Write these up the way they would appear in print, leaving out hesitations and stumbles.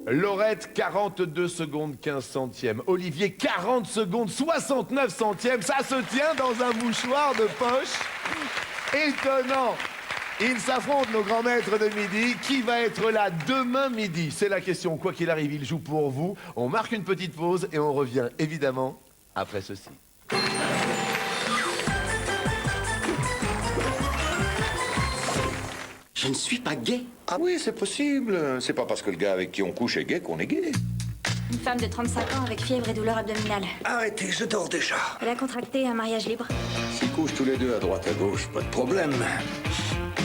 Laurette, 42 secondes 15 centièmes. Olivier, 40 secondes 69 centièmes. Ça se tient dans un mouchoir de poche. Étonnant. Ils s'affrontent, nos grands maîtres de midi. Qui va être là demain midi? C'est la question. Quoi qu'il arrive, ils jouent pour vous. On marque une petite pause et on revient évidemment après ceci. Je ne suis pas gay. Ah oui, c'est possible. C'est pas parce que le gars avec qui on couche est gay qu'on est gay. Une femme de 35 ans avec fièvre et douleur abdominale. Arrêtez, je dors déjà. Elle a contracté un mariage libre. S'ils couchent tous les deux à droite à gauche, pas de problème.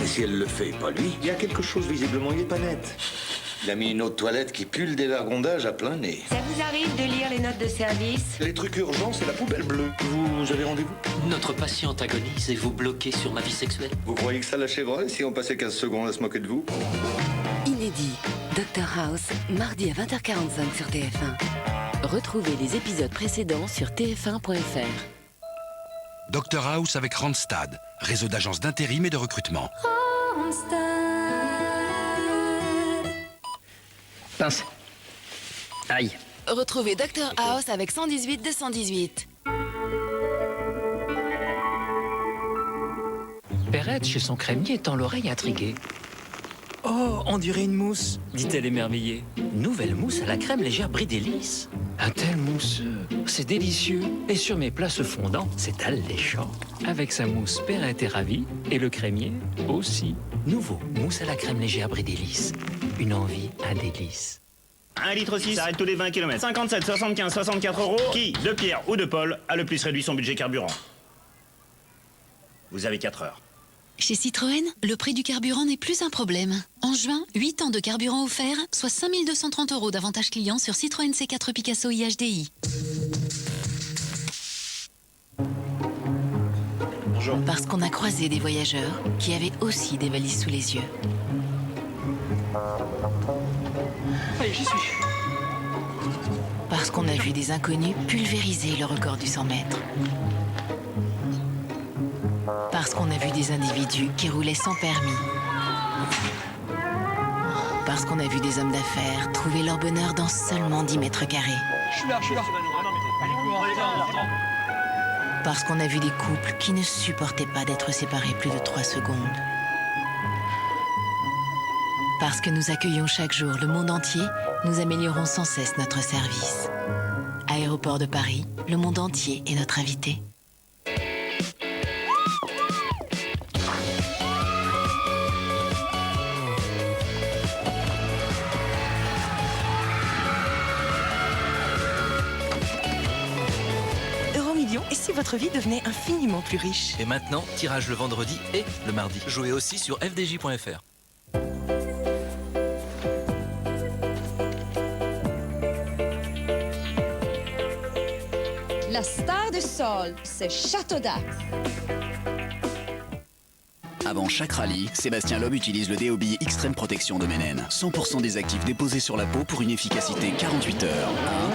Mais si elle le fait, pas lui, il y a quelque chose visiblement, il est pas net. Il a mis une eau de toilette qui pue le dévergondage à plein nez. Ça vous arrive de lire les notes de service? Les trucs urgents, c'est la poubelle bleue. Vous avez rendez-vous? Notre patiente agonise et vous bloquez sur ma vie sexuelle. Vous croyez que ça lâcherait si on passait 15 secondes à se moquer de vous? Inédit, Dr House, mardi à 20h45 sur TF1. Retrouvez les épisodes précédents sur tf1.fr. Dr House avec Randstad, réseau d'agences d'intérim et de recrutement. Pince. Aïe. Retrouvez Dr House avec 118 218. Perrette, chez son crémier, tend l'oreille intriguée. Oh, on dirait une mousse, dit-elle émerveillée. Nouvelle mousse à la crème légère Brie Délice. Un tel mousseux, c'est délicieux. Et sur mes plats ce fondant, c'est alléchant. Avec sa mousse, Perrette est ravie, et le crémier aussi. Nouveau, mousse à la crème légère Brie Délice. Une envie, un délice. 1 litre 6 s'arrête tous les 20 km. 57, 75, 64 euros. Qui, de Pierre ou de Paul, a le plus réduit son budget carburant? Vous avez 4 heures. Chez Citroën, le prix du carburant n'est plus un problème. En juin, 8 ans de carburant offert, soit 5 230 € d'avantage client sur Citroën C4 Picasso IHDI. Bonjour. Parce qu'on a croisé des voyageurs qui avaient aussi des valises sous les yeux. Allez, j'y suis. Parce qu'on a vu des inconnus pulvériser le record du 100 mètres. Parce qu'on a vu des individus qui roulaient sans permis. Parce qu'on a vu des hommes d'affaires trouver leur bonheur dans seulement 10 mètres carrés. Je suis là. Parce qu'on a vu des couples qui ne supportaient pas d'être séparés plus de 3 secondes. Parce que nous accueillons chaque jour le monde entier, nous améliorons sans cesse notre service. Aéroport de Paris, le monde entier est notre invité. Euromillions, et si votre vie devenait infiniment plus riche? Et maintenant, tirage le vendredi et le mardi. Jouez aussi sur fdj.fr. La star du sol, c'est Château d'Axe. Avant chaque rallye, Sébastien Loeb utilise le DOB Extrême Protection de Menen. 100% des actifs déposés sur la peau pour une efficacité 48 heures.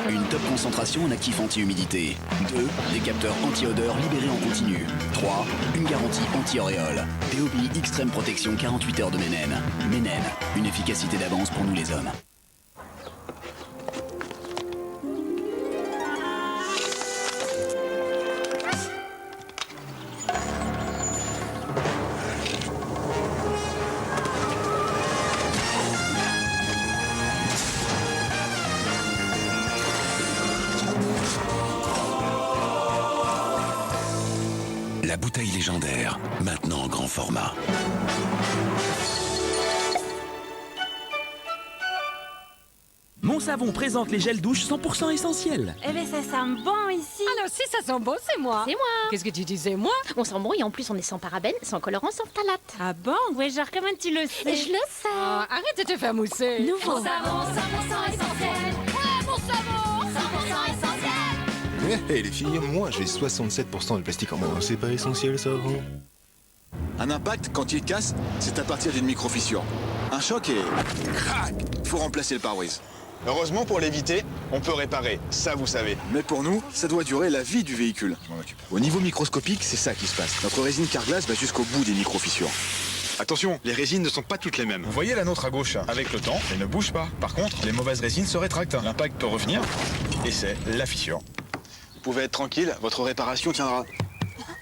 1. Une top concentration en actif anti-humidité. 2. Des capteurs anti-odeur libérés en continu. 3. Une garantie anti-auréole. DOB Extrême Protection 48 heures de Menen. Menen, une efficacité d'avance pour nous les hommes. La bouteille légendaire, maintenant en grand format. Mon Savon présente les gels douche 100% essentiels. Eh ben ça sent bon ici. Alors si ça sent bon, c'est moi. C'est moi. Qu'est-ce que tu disais, moi? On sent bon et en plus on est sans parabènes, sans colorant, sans phtalates. Ah bon? Ouais, genre comment tu le sais? Je le sais. Oh, arrête de te faire mousser. Nouveau. Mon savon 100% essentiel. Ouais, mon savon 100% essentiel. Eh les filles, moi j'ai 67% de plastique en moins. C'est pas essentiel ça, vous? Un impact, quand il casse, c'est à partir d'une micro-fissure. Un choc et... crac! Faut remplacer le pare-brise. Heureusement, pour l'éviter, on peut réparer, ça vous savez. Mais pour nous, ça doit durer la vie du véhicule. Je m'en occupe. Au niveau microscopique, c'est ça qui se passe. Notre résine Carglass va jusqu'au bout des micro-fissures. Attention, les résines ne sont pas toutes les mêmes. Vous voyez la nôtre à gauche? Avec le temps, elle ne bouge pas. Par contre, les mauvaises résines se rétractent. L'impact peut revenir, et c'est la fissure. Vous pouvez être tranquille, votre réparation tiendra.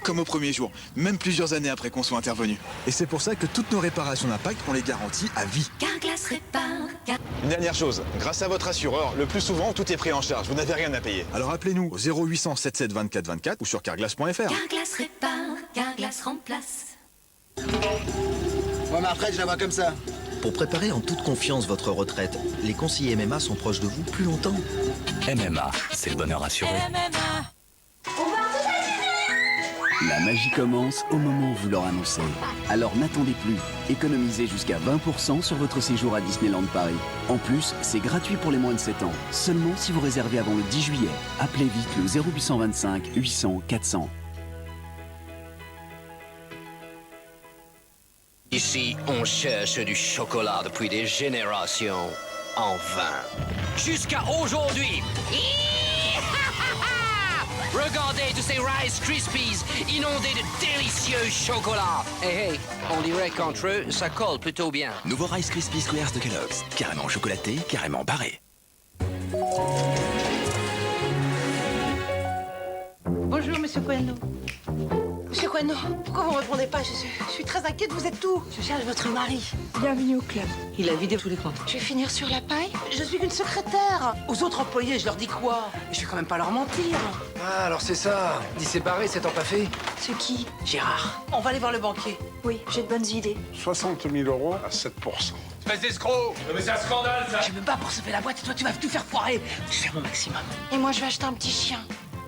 Comme au premier jour, même plusieurs années après qu'on soit intervenu. Et c'est pour ça que toutes nos réparations d'impact, on les garantit à vie. Carglass répare. Une dernière chose, grâce à votre assureur, le plus souvent, tout est pris en charge. Vous n'avez rien à payer. Alors appelez-nous au 0800 77 24 24 ou sur carglass.fr. Carglass répare. Carglass remplace. Moi, ma retraite, je la vois comme ça. Pour préparer en toute confiance votre retraite, les conseillers MMA sont proches de vous plus longtemps. MMA, c'est le bonheur assuré. La magie commence au moment où vous leur annoncez. Alors n'attendez plus. Économisez jusqu'à 20% sur votre séjour à Disneyland Paris. En plus, c'est gratuit pour les moins de 7 ans. Seulement si vous réservez avant le 10 juillet. Appelez vite le 0825 800 400. Ici, on cherche du chocolat depuis des générations. En vain. Jusqu'à aujourd'hui. Regardez tous ces Rice Krispies inondés de délicieux chocolat. Hey, on dirait qu'entre eux, ça colle plutôt bien. Nouveau Rice Krispies Squares de Kellogg's. Carrément chocolaté, carrément barré. Bonjour, monsieur Coelho. Monsieur Coelho, pourquoi vous ne répondez pas? Je suis très inquiète, vous êtes où? Je cherche votre mari. Bienvenue au club. Il a vidé tous les comptes. Je vais finir sur la paille? Je suis qu'une secrétaire. Aux autres employés, je leur dis quoi? Je vais quand même pas leur mentir. Ah, alors c'est ça. Dis c'est barré, c'est pas fait. C'est qui? Gérard. On va aller voir le banquier. Oui, j'ai de bonnes idées. 60 000 € à 7%. Espèce d'escroc. Non mais c'est un scandale, ça. Je me bats pour sauver la boîte et toi, tu vas tout faire foirer. Je vais faire mon maximum. Et moi, je vais acheter un petit chien.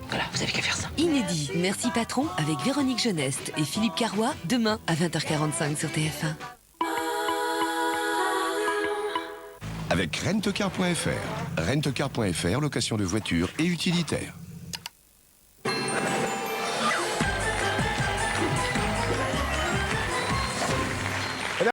Voilà, vous avez qu'à faire ça. Inédit, Merci Patron avec Véronique Jeuneste et Philippe Carrois, demain à 20h45 sur TF1. Avec Rentecar.fr. Rentecar.fr, location de voitures et utilitaires.